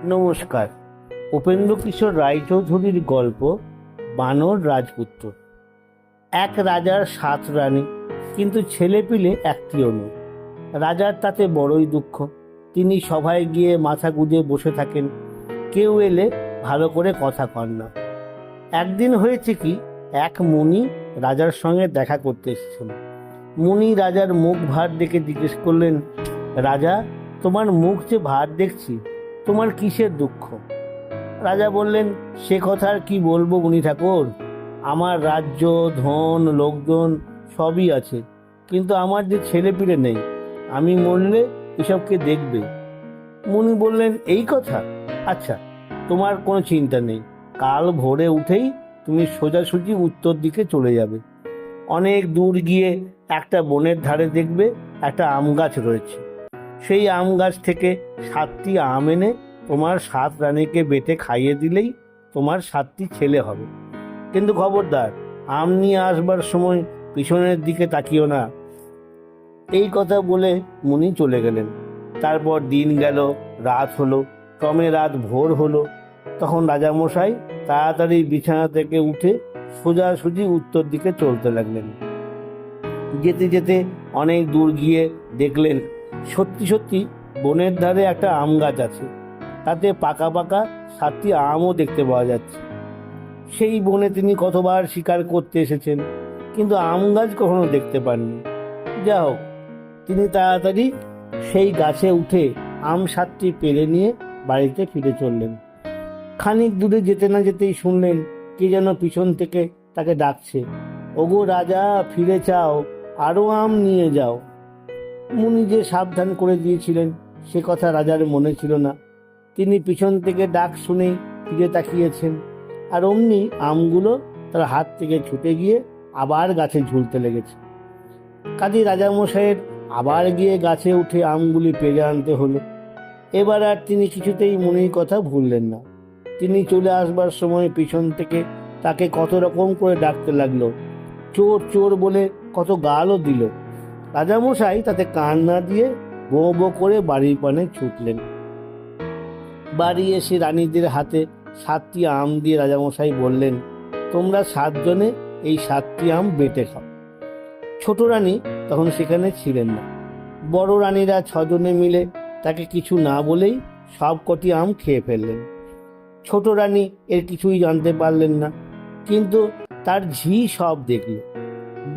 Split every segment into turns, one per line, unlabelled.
নমস্কার। উপেন্দ্রকিশোর রায়চৌধুরীর গল্প বানর রাজপুত্র। এক রাজার 7 রানী, কিন্তু ছেলেপিলে একটিও নেই। রাজার তাতে বড়ই দুঃখ। তিনি সভায় গিয়ে মাথা গুঁজে বসে থাকেন, কেউ এলে ভালো করে কথা কন না। একদিন হয়েছে কি, এক মুনি রাজার সঙ্গে দেখা করতে এসেছেন। মুনি রাজার মুখ ভার দেখে জিজ্ঞেস করলেন, রাজা, তোমার মুখ যে ভার দেখছি, তোমার কিসের দুঃখ? রাজা বললেন, সে কথা আর কি বলবো মুনি ঠাকুর, আমার রাজ্য, ধন, লোকজন সবই আছে, কিন্তু আমার যে ছেলেপিলে নেই, আমি মরলে এসবকে দেখবে। মুনি বললেন, এই কথা? আচ্ছা, তোমার কোনো চিন্তা নেই, কাল ভোরে উঠেই তুমি সোজাসুজি উত্তর দিকে চলে যাবে। অনেক দূর গিয়ে একটা বনের ধারে দেখবে একটা আম গাছ রয়েছে। সেই আম গাছ থেকে 7টি আম এনে তোমার 7 রানীকে বেটে খাইয়ে দিলেই তোমার 7টি ছেলে হবে। কিন্তু খবরদার, আম নিয়ে আসবার সময় পিছনের দিকে তাকিও না। এই কথা বলে মুনি চলে গেলেন। তারপর দিন গেল, রাত হলো, ক্রমে রাত ভোর হলো। তখন রাজামশাই তাড়াতাড়ি বিছানা থেকে উঠে সোজাসুজি উত্তর দিকে চলতে লাগলেন। যেতে যেতে অনেক দূর গিয়ে দেখলেন, সত্যি সত্যি বনের ধারে একটা আম গাছ আছে, তাতে পাকা পাকা 7টি আমও দেখতে পাওয়া যাচ্ছে। সেই বনে তিনি কতবার শিকার করতে এসেছেন, কিন্তু আম গাছ কখনো দেখতে পাননি। যা হোক, তিনি তাড়াতাড়ি সেই গাছে উঠে আম 7টি পেড়ে নিয়ে বাড়িতে ফিরে চললেন। খানিক দূরে যেতে না যেতেই শুনলেন কে যেন পিছন থেকে তাকে ডাকছে, ওগো রাজা, ফিরে চাও, আরো আম নিয়ে যাও। মুনি যে সাবধান করে দিয়েছিলেন সে কথা রাজার মনে ছিল না। তিনি পিছন থেকে ডাক শুনেই ফিরে তাকিয়েছেন, আর অমনি আমগুলো তার হাত থেকে ছুটে গিয়ে আবার গাছে ঝুলতে লেগেছে। কাজী রাজামশাইয়ের আবার গিয়ে গাছে উঠে আমগুলি পেড়ে আনতে হলো। এবার আর তিনি কিছুতেই মুনির কথা ভুললেন না। তিনি চলে আসবার সময় পিছন থেকে তাকে কত রকম করে ডাকতে লাগলো, চোর চোর বলে কত গালও দিল। রাজামশাই তাতে কান না দিয়ে বো বো করে বাড়ির পানে ছুটলেন। বাড়ি এসে রানীদের হাতে 7টি আম দিয়ে রাজামশাই বললেন, তোমরা 7 জনে এই 7টি আম বেটে খাও। ছোট রানী তখন সেখানে ছিলেন না। বড় রানীরা 6 জনে মিলে তাকে কিছু না বলেই সব কটি আম খেয়ে ফেললেন। ছোট রানী এর কিছুই জানতে পারলেন না, কিন্তু তার ঝি সব দেখল।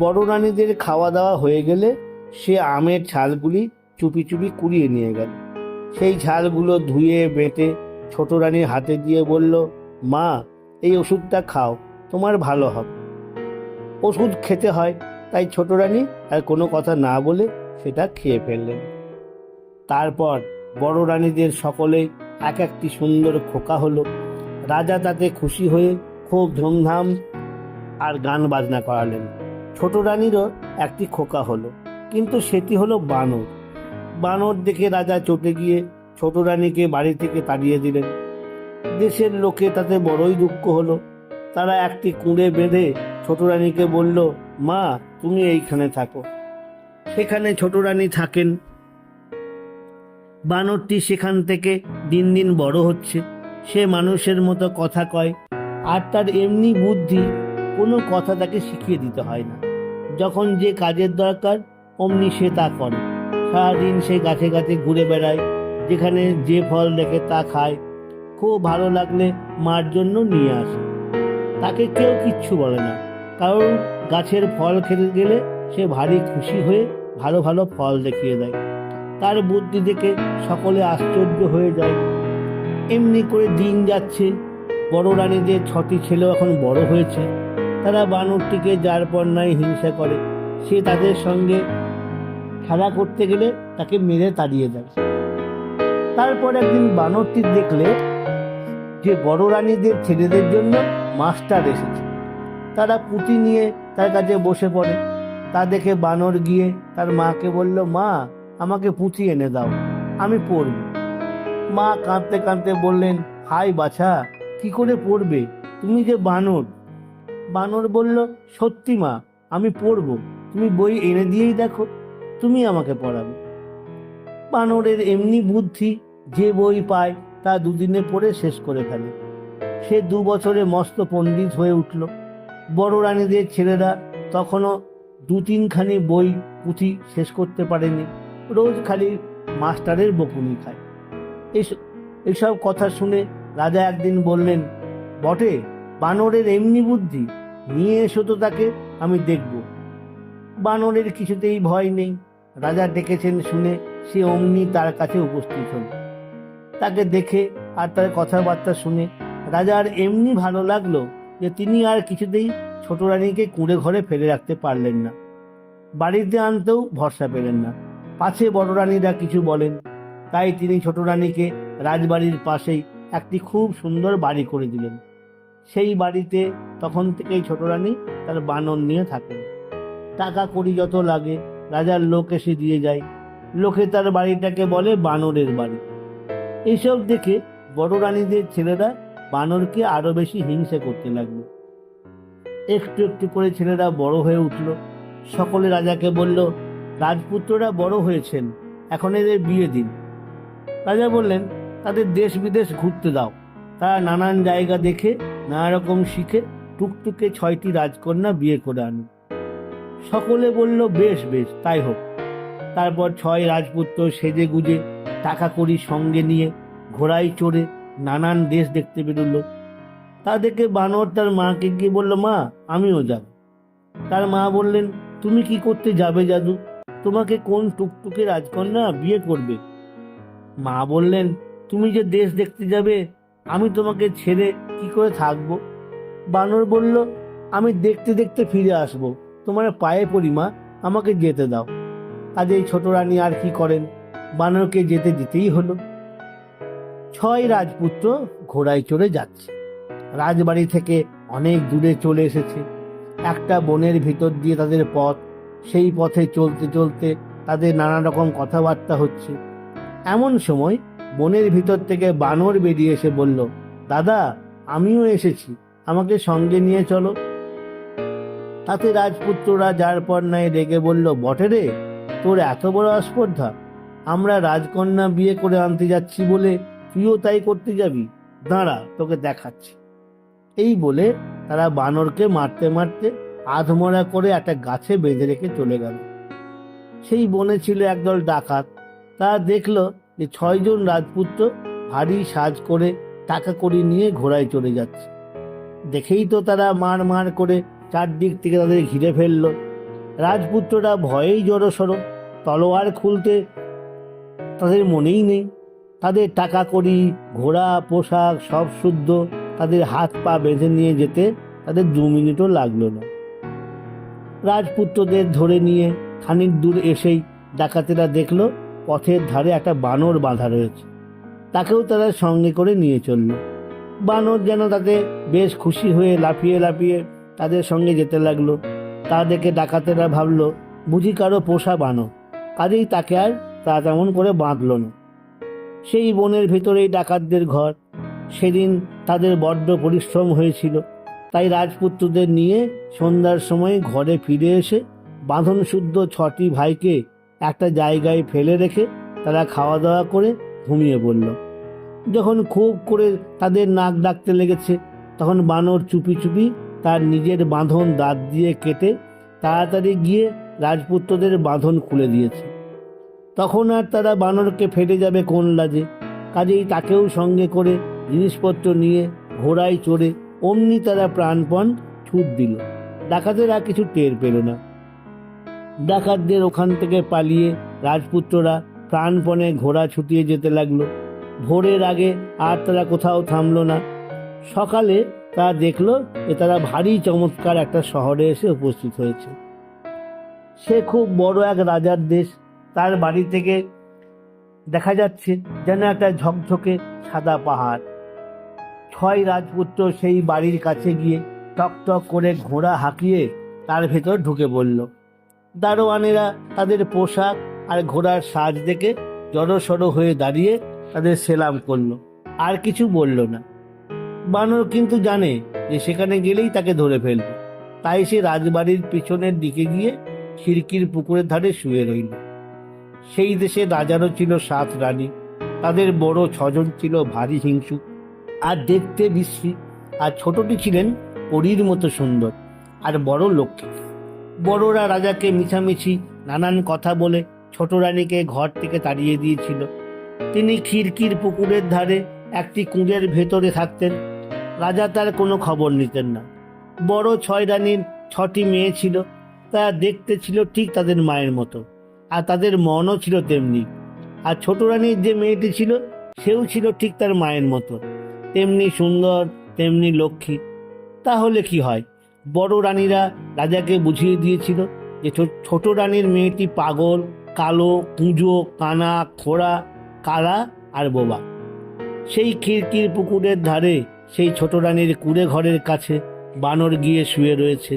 বড় রানীদের খাওয়া দাওয়া হয়ে গেলে সে আমের ছালগুলি চুপি চুপি কুড়িয়ে নিয়ে গেল। সেই ছালগুলো ধুয়ে বেটে ছোট রানীর হাতে দিয়ে বলল, মা, এই ওষুধটা খাও, তোমার ভালো হবে। ওষুধ খেতে হয়, তাই ছোট রানী আর কোনো কথা না বলে সেটা খেয়ে ফেললেন। তারপর বড় রানীদের সকলে এক একটি সুন্দর খোকা হলো। রাজা তাতে খুশি হয়ে খুব ধুমধাম আর গান বাজনা করালেন। ছোট রানীরও একটি খোকা হলো, কিন্তু সেটি হলো বানর। বানর দেখে রাজা চটে গিয়ে ছোট রানীকে বাড়ি থেকে তাড়িয়ে দিলেন। দেশের লোকে তাতে বড়ই দুঃখ হলো। তারা একটি কুঁড়ে বেঁধে ছোট রানীকে বলল, মা, তুমি এইখানে থাকো। সেখানে ছোট রানী থাকেন। বানরটি সেখান থেকে দিন দিন বড় হচ্ছে। সে মানুষের মতো কথা কয়, আর তার এমনি বুদ্ধি, কোনো কথা তাকে শিখিয়ে দিতে হয় না। যখন যে কাজের দরকার অমনি সে তা করে। সারাদিন সে গাছে গাছে ঘুরে বেড়ায়, যেখানে যে ফল দেখে তা খায়। খুব ভালো লাগলে মার জন্য নিয়ে আসে। তাকে কেউ কিচ্ছু বলে না, কারণ গাছের ফল খেতে গেলে সে ভারী খুশি হয়ে ভালো ভালো ফল দেখিয়ে দেয়। তার বুদ্ধি দেখে সকলে আশ্চর্য হয়ে যায়। এমনি করে দিন যাচ্ছে। বড় রানীদের 6টি ছেলেও এখন বড় হয়েছে। তারা বানরটিকে যার পর নাই হিংসা করে। সে তাদের সঙ্গে খেলা করতে গেলে তাকে মেরে তাড়িয়ে দেয়। তারপর একদিন বানরটি দেখলে যে বড় রানীদের ছেলেদের জন্য মাস্টার এসেছে। তারা পুঁথি নিয়ে তার কাছে বসে পড়ে। তা দেখে বানর গিয়ে তার মাকে বলল, মা, আমাকে পুঁথি এনে দাও, আমি পড়ব। মা কাঁদতে কাঁদতে বললেন, হাই বাছা, কি করে পড়বে, তুমি যে বানর। বানর বলল, সত্যি মা, আমি পড়ব, তুমি বই এনে দিয়েই দেখো, তুমি আমাকে পড়াবে। বানরের এমনি বুদ্ধি, যে বই পায় তা দুদিনে পড়ে শেষ করে ফেলে। সে 2 বছরে মস্ত পণ্ডিত হয়ে উঠল। বড় রানীদের ছেলেরা তখনও 2-3খানি বই পুঁথি শেষ করতে পারেনি, রোজ খালি মাস্টারের বকুনি খায়। এসব কথা শুনে রাজা একদিন বললেন, বটে, বানরের এমনি বুদ্ধি, নিয়ে এসো তো তাকে, আমি দেখব। বানরের কিছুতেই ভয় নেই। রাজা ডেকেছেন শুনে সে অমনি তার কাছে উপস্থিত হল। তাকে দেখে আর তার কথাবার্তা শুনে রাজার এমনি ভালো লাগলো যে তিনি আর কিছুতেই ছোট রানীকে কুঁড়ে ঘরে ফেলে রাখতে পারলেন না। বাড়িতে আনতেও ভরসা পেলেন না, পাছে বড় রানীরা কিছু বলেন। তাই তিনি ছোট রানীকে রাজবাড়ির পাশেই একটি খুব সুন্দর বাড়ি করে দিলেন। সেই বাড়িতে তখন থেকেই ছোট রানী তার বানর নিয়ে থাকেন। টাকা কড়ি যত লাগে রাজার লোক এসে দিয়ে যায়। লোকে তার বাড়িটাকে বলে বানরের বাড়ি। এইসব দেখে বড় রানীদের ছেলেরা বানরকে আরো বেশি হিংসা করতে লাগলো। একটু একটু করে ছেলেরা বড় হয়ে উঠল। সকলে রাজাকে বলল, রাজপুত্ররা বড় হয়েছেন, এখন এদের বিয়ে দিন। রাজা বললেন, তাদের দেশ বিদেশ ঘুরতে দাও, তারা নানান জায়গা দেখে নানা রকম শিখে টুকটুকে 6টি রাজকন্যা বিয়ে করে আনুন। সকলে বলল, বেশ বেশ, তাই হোক। তারপর 6 রাজপুত্র সেজে গুজে টাকা কড়ি সঙ্গে নিয়ে ঘোড়ায় চড়ে নানান দেশ দেখতে বেরোলো। তা দেখে বানর তার মাকে গিয়ে বলল, মা, আমিও যাব। তার মা বললেন, তুমি কি করতে যাবে জাদু? তোমাকে কোন টুকটুকে রাজকন্যা বিয়ে করবে? মা বললেন, তুমি যে দেশ দেখতে যাবে, আমি তোমাকে ছেড়ে কি করে থাকবো? বানর বলল, আমি দেখতে দেখতে ফিরে আসব, তোমার পায়ে পড়ি মা, আমাকে যেতে দাও। কাজেই ছোট রানী আর কি করেন, বানরকে যেতে দিতেই হলো। 6 রাজপুত্র ঘোড়ায় চড়ে যাচ্ছে। রাজবাড়ি থেকে অনেক দূরে চলে এসেছে। একটা বনের ভিতর দিয়ে তাদের পথ। সেই পথে চলতে চলতে তাদের নানা রকম কথাবার্তা হচ্ছে। এমন সময় বনের ভিতর থেকে বানর বেরিয়ে এসে বলল, দাদা, আমিও এসেছি, আমাকে সঙ্গে নিয়ে চলো। তাতে রাজপুত্ররা যার পর নাই রেগে বলল, বটে রে, তোর এত বড় আস্পর্ধা! আমরা রাজকন্যা বিয়ে করে আনতে যাচ্ছি বলে তুইও তাই করতে যাবি? দাঁড়া, তোকে দেখাচ্ছি। এই বলে তারা বানরকে মারতে মারতে আধমরা করে একটা গাছে বেঁধে রেখে চলে গেল। সেই বনে ছিল একদল ডাকাত। তারা দেখলো যে 6 জন রাজপুত্র ভারী সাজ করে টাকা কড়ি নিয়ে ঘোড়ায় চলে যাচ্ছে। দেখেই তো তারা মার মার করে চারদিক থেকে তাদের ঘিরে ফেললো। রাজপুত্ররা ভয়েই জড়সড়, তলোয়ার খুলতে তাদের মনেই নেই। তাদের টাকা কড়ি, ঘোড়া, পোশাক সব শুদ্ধ তাদের হাত পা বেঁধে নিয়ে যেতে তাদের 2 মিনিটও লাগলো না। রাজপুত্রদের ধরে নিয়ে খানিক দূর এসেই ডাকাতেরা দেখলো পথের ধারে একটা বানর বাঁধা রয়েছে। তাকেও তারা সঙ্গে করে নিয়ে চলল। বানর যেন তাতে বেশ খুশি হয়ে লাফিয়ে লাফিয়ে তাদের সঙ্গে যেতে লাগলো। তা দেখে ডাকাতেরা ভাবলো বুঝি কারো পোষা বানর, কাজেই তাকে আর তা তেমন করে বাঁধল না। সেই বনের ভেতরেই ডাকাতদের ঘর। সেদিন তাদের বড্ড পরিশ্রম হয়েছিল, তাই রাজপুত্রদের নিয়ে সন্ধ্যার সময় ঘরে ফিরে এসে বাঁধন শুদ্ধ 6টি ভাইকে একটা জায়গায় ফেলে রেখে তারা খাওয়া দাওয়া করে ঘুমিয়ে পড়ল। যখন খুব করে তাদের নাক ডাকতে লেগেছে, তখন বানর চুপি চুপি তার নিজের বাঁধন দাঁত দিয়ে কেটে তাড়াতাড়ি গিয়ে রাজপুত্রদের বাঁধন খুলে দিয়েছে। তখন আর তারা বানরকে ফেটে যাবে কোন লাজে, কাজেই তাকেও সঙ্গে করে জিনিসপত্র নিয়ে ঘোড়ায় চড়ে অমনি তারা প্রাণপণ ছুট দিল। ডাকাতেরা কিছু টের পেল না। ডাকাতদের ওখান থেকে পালিয়ে রাজপুত্ররা প্রাণপণে ঘোড়া ছুটিয়ে যেতে লাগলো। ভোরের আগে আর তারা কোথাও থামলো না। সকালে তারা দেখলো যে তারা ভারী চমৎকার একটা শহরে এসে উপস্থিত হয়েছে। সে খুব বড় এক রাজার দেশ। তার বাড়ি থেকে দেখা যাচ্ছে যেন একটা ঝকঝকে সাদা পাহাড়। 6 রাজপুত্র সেই বাড়ির কাছে গিয়ে টকটক করে ঘোড়া হাঁকিয়ে তার ভেতর ঢুকে পড়ল। দারোয়ানেরা তাদের পোশাক আর ঘোড়ার সাজ দেখে জড়সড় হয়ে দাঁড়িয়ে তাদের সেলাম করলো, আর কিছু বলল না। বানর কিন্তু জানে যে সেখানে গেলেই তাকে ধরে ফেলবে, তাই সে রাজবাড়ির পিছনের দিকে গিয়ে খিড়কির পুকুরের ধারে শুয়ে রইল। সেই দেশে রাজারও ছিল 7 রানী, তাদের বড় 6 জন ছিল ভারী হিংসুক আর দেখতে বিশ্রী, আর ছোটটি ছিলেন পরীর মতো সুন্দর আর বড় লক্ষ্মী। বড়রা রাজাকে মিছামিছি নানান কথা বলে ছোট রানীকে ঘর থেকে তাড়িয়ে দিয়েছিল। তিনি খিড়কির পুকুরের ধারে একটি কুঁড়ের ভেতরে থাকতেন। রাজা তার কোনো খবর নিতেন না। বড় 6 রানীর 6টি মেয়ে ছিল, তারা দেখতে ছিল ঠিক তাদের মায়ের মতো, আর তাদের মনও ছিল তেমনি। আর ছোট রানীর যে মেয়েটি ছিল, সেও ছিল ঠিক তার মায়ের মতো, তেমনি সুন্দর, তেমনি লক্ষ্মী। তাহলে কি হয়? বড় রানীরা রাজাকে বুঝিয়ে দিয়েছিল যে ছোট রানীর মেয়েটি পাগল, কালো, কুঁজো, কানা, খোড়া, কালা আর বোবা। সেই খিড়কির পুকুরের ধারে সেই ছোট রানীর কুঁড়ে ঘরের কাছে বানর গিয়ে শুয়ে রয়েছে।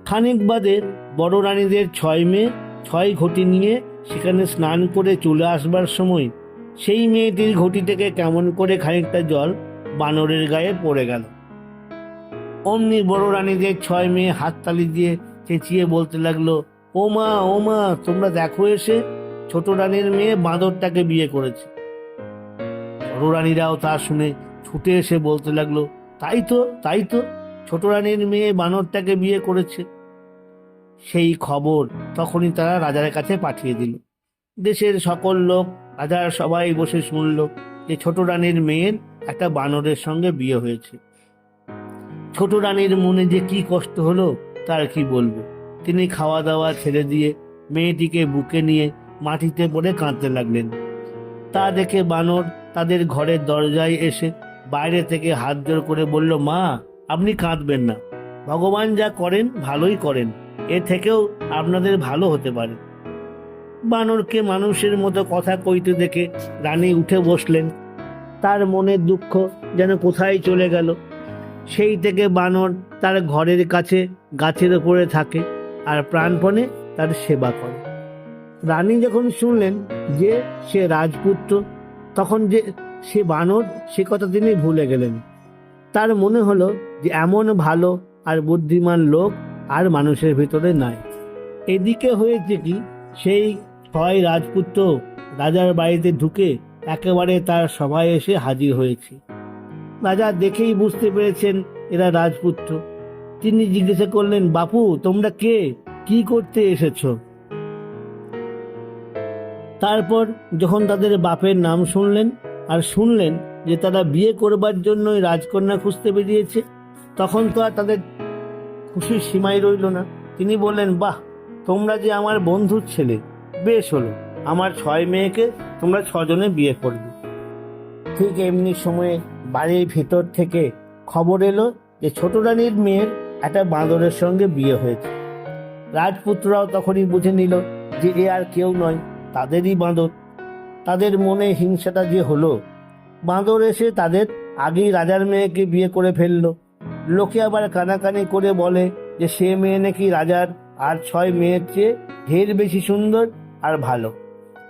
খানিক বাদে বড় রানীদের 6 মেয়ে 6 ঘটি নিয়ে সেখানে স্নান করে চলে আসবার সময় সেই মেয়েটির ঘটি থেকে কেমন করে খানিকটা জল বানরের গায়ে পড়ে গেল। অমনি বড় রানীদের 6 মেয়ে হাততালি দিয়ে চেঁচিয়ে বলতে লাগলো, ও মা, ও মা, তোমরা দেখো এসে, ছোট রানীর মেয়ে বাঁদরটাকে বিয়ে করেছে। বড় রানীরাও তা শুনে ছুটে এসে বলতে লাগলো, তাই তো, তাই তো, ছোট রানীর মেয়ে বানরটাকে বিয়ে করেছে। সেই খবর তখনই তারা রাজার কাছে পাঠিয়ে দিল। দেশের সকল লোক, রাজার সবাই বসে শুনল যে ছোট রানীর মেয়ের একটা বানরের সঙ্গে বিয়ে হয়েছে। ছোট রানীর মনে যে কি কষ্ট হলো তার কি বলবো। তিনি খাওয়া দাওয়া ছেড়ে দিয়ে মেয়েটিকে বুকে নিয়ে মাটিতে পড়ে কাঁদতে লাগলেন। তা দেখে বানর তাদের ঘরের দরজায় এসে বাইরে থেকে হাত জোড় করে বলল, মা, আপনি কাঁদবেন না, ভগবান যা করেন ভালোই করেন, এ থেকেও আপনাদের ভালো হতে পারে। বানরকে মানুষের মতো কথা কইতে দেখে রানী উঠে বসলেন। তার মনের দুঃখ যেন কোথায় চলে গেল। সেই থেকে বানর তার ঘরের কাছে গাছের উপরে থাকে আর প্রাণপণে তার সেবা করে। রানী যখন শুনলেন যে সে রাজপুত্র, তখন যে সে বানর সে কথা তিনি ভুলে গেলেন। তার মনে হলো যে এমন ভালো আর বুদ্ধিমান লোক আর মানুষের ভিতরে নাই। এদিকে হয়েছে কি, সেই 6 রাজপুত্র রাজার বাড়িতে ঢুকে একেবারে তার সভায় এসে হাজির হয়েছে। রাজা দেখেই বুঝতে পেরেছেন এরা রাজপুত্র। তিনি জিজ্ঞাসা করলেন, বাপু, তোমরা কে, কি করতে এসেছো? তারপর যখন তাদের বাপের নাম শুনলেন আর শুনলেন যে তারা বিয়ে করবার জন্যই রাজকন্যা খুঁজতে বেরিয়েছে, তখন তো আর তাদের খুশির সীমাই রইল না। তিনি বললেন, বাহ, তোমরা যে আমার বন্ধুর ছেলে, বেশ হলো, আমার 6 মেয়েকে তোমরা 6 জনে বিয়ে করবে। ঠিক এমনি সময়ে বাড়ির ভেতর থেকে খবর এলো যে ছোট রানীর মেয়ের একটা বাঁদরের সঙ্গে বিয়ে হয়েছে। রাজপুত্ররাও তখনই বুঝে নিল যে এ আর কেউ নয়, তাদেরই বাঁদর। তাদের মনে হিংসাটা যে হলো, বাঁদর এসে তাদের আগেই রাজার মেয়েকে বিয়ে করে ফেললো। লোকে আবার কানাকানি করে বলে যে সে মেয়ে নাকি রাজার আর 6 মেয়ের চেয়ে ঢের বেশি সুন্দর আর ভালো।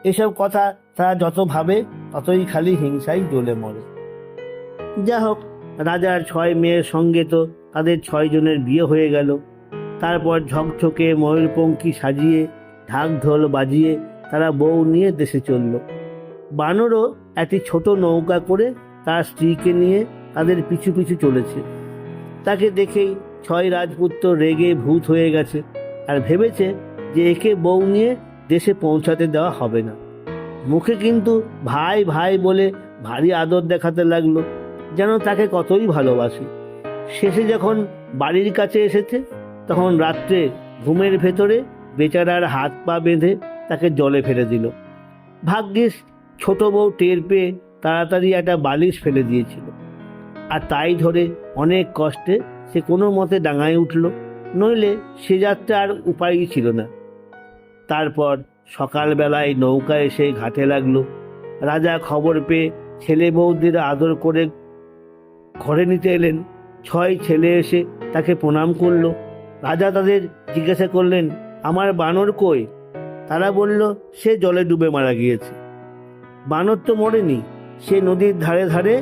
এসব কথা তারা যত ভাবে ততই খালি হিংসায় জ্বলে মরে। যা হোক, রাজার 6 মেয়ের সঙ্গে তো তাদের 6 জনের বিয়ে হয়ে গেল। তারপর ঝকঝকে ময়ূরপঙ্খী সাজিয়ে ঢাক ঢোল বাজিয়ে তারা বউ নিয়ে দেশে চলল। বানরও একটি ছোট নৌকা করে তার স্ত্রীকে নিয়ে তাদের পিছু পিছু চলেছে। তাকে দেখেই 6 রাজপুত্র রেগে ভূত হয়ে গেছে আর ভেবেছে যে একে বউ নিয়ে দেশে পৌঁছাতে দেওয়া হবে না। মুখে কিন্তু ভাই ভাই বলে ভারী আদর দেখাতে লাগলো, যেন তাকে কতই ভালোবাসে। শেষে যখন বাড়ির কাছে এসেছে, তখন রাত্রে ঘুমের ভেতরে বেচারার হাত পা বেঁধে তাকে জলে ফেলে দিল। ভাগ্যিস ছোট বউ টের পেয়ে তাড়াতাড়ি একটা বালিশ ফেলে দিয়েছিল, আর তাই ধরে অনেক কষ্টে সে কোনো মতে ডাঙায় উঠল, নইলে সে যাত্রা আর উপায়ই ছিল না। তারপর সকালবেলায় নৌকা এসে ঘাটে লাগলো। রাজা খবর পেয়ে ছেলে বউদের আদর করে ঘরে নিতে এলেন। 6 ছেলে এসে তাকে প্রণাম করলো। রাজা তাদের জিজ্ঞাসা করলেন, আমার বানর কই? তারা বলল, সে জলে ডুবে মারা গিয়েছে। বানর তো মরেনি, সে নদীর ধারে ধারে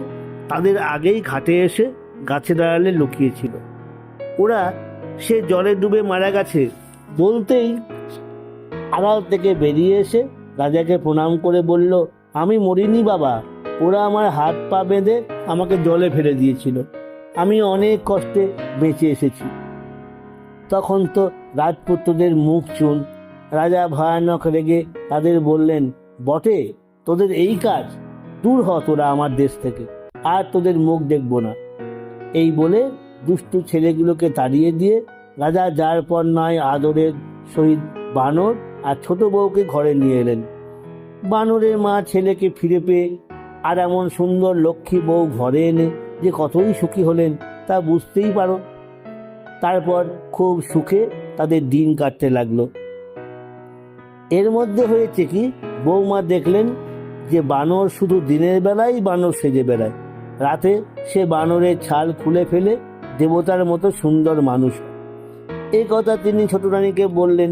তাদের আগেই ঘাটে এসে গাছের আড়ালে লুকিয়েছিল। ওরা সে জলে ডুবে মারা গেছে বলতেই আড়াল থেকে বেরিয়ে এসে রাজাকে প্রণাম করে বলল, আমি মরিনি বাবা, ওরা আমার হাত পা বেঁধে আমাকে জলে ফেলে দিয়েছিল। আমি অনেক কষ্টে বেঁচে এসেছি। তখন তো রাজপুত্রদের মুখ চুন। রাজা ভয়ানক রেগে তাদের বললেন, বটে, তোদের এই কাজ? দূর হ তোরা আমার দেশ থেকে, আর তোদের মুখ দেখব না। এই বলে দুষ্টু ছেলেগুলোকে তাড়িয়ে দিয়ে রাজা যার পর নয় আদরের সহিত বানর আর ছোট বউকে ঘরে নিয়ে এলেন। বানরের মা ছেলেকে ফিরে পেয়ে আর এমন সুন্দর লক্ষ্মী বউ ঘরে এনে যে কতই সুখী হলেন তা বুঝতেই পারো। তারপর খুব সুখে তাদের দিন কাটতে লাগলো। এর মধ্যে হয়েছে কি, বৌমা দেখলেন যে বানর শুধু দিনের বেলায় বানর সেজে বেড়ায়, রাতে সে বানরের ছাল খুলে ফেলে দেবতার মতো সুন্দর মানুষ। এই কথা তিনি ছোট রানীকে বললেন।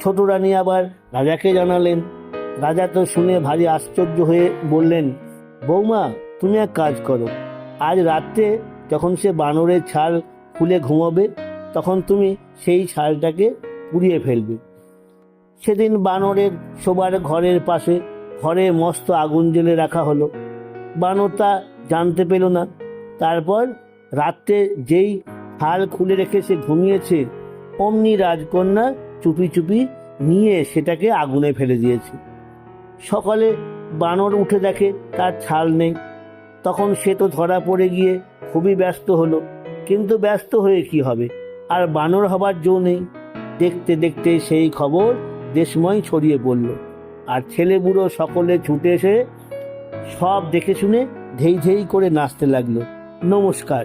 ছোট রানী আবার রাজাকে জানালেন। রাজা তো শুনে ভারী আশ্চর্য হয়ে বললেন, বৌমা, তুমি এক কাজ করো, আজ রাত্রে যখন সে বানরের ছাল খুলে ঘুমাবে তখন তুমি সেই ছালটাকে পুড়িয়ে ফেলবে। সেদিন বানরের শোবার ঘরের পাশে ঘরে মস্ত আগুন জ্বেলে রাখা হলো। বানর তা জানতে পেল না। তারপর রাত্রে যেই ছাল খুলে রেখে সে ঘুমিয়েছে, অমনি রাজকন্যা চুপি চুপি নিয়ে সেটাকে আগুনে ফেলে দিয়েছে। সকালে বানর উঠে দেখে তার ছাল নেই। তখন সে তো ধরা পড়ে গিয়ে খুবই ব্যস্ত হলো, কিন্তু ব্যস্ত হয়ে কি হবে, আর বানর হবার জো নেই। দেখতে দেখতে সেই খবর দেশময় ছড়িয়ে পড়ল, আর ছেলে বুড়ো সকলে ছুটে এসে সব দেখে শুনে ধেই ধেই করে নাচতে লাগলো। নমস্কার।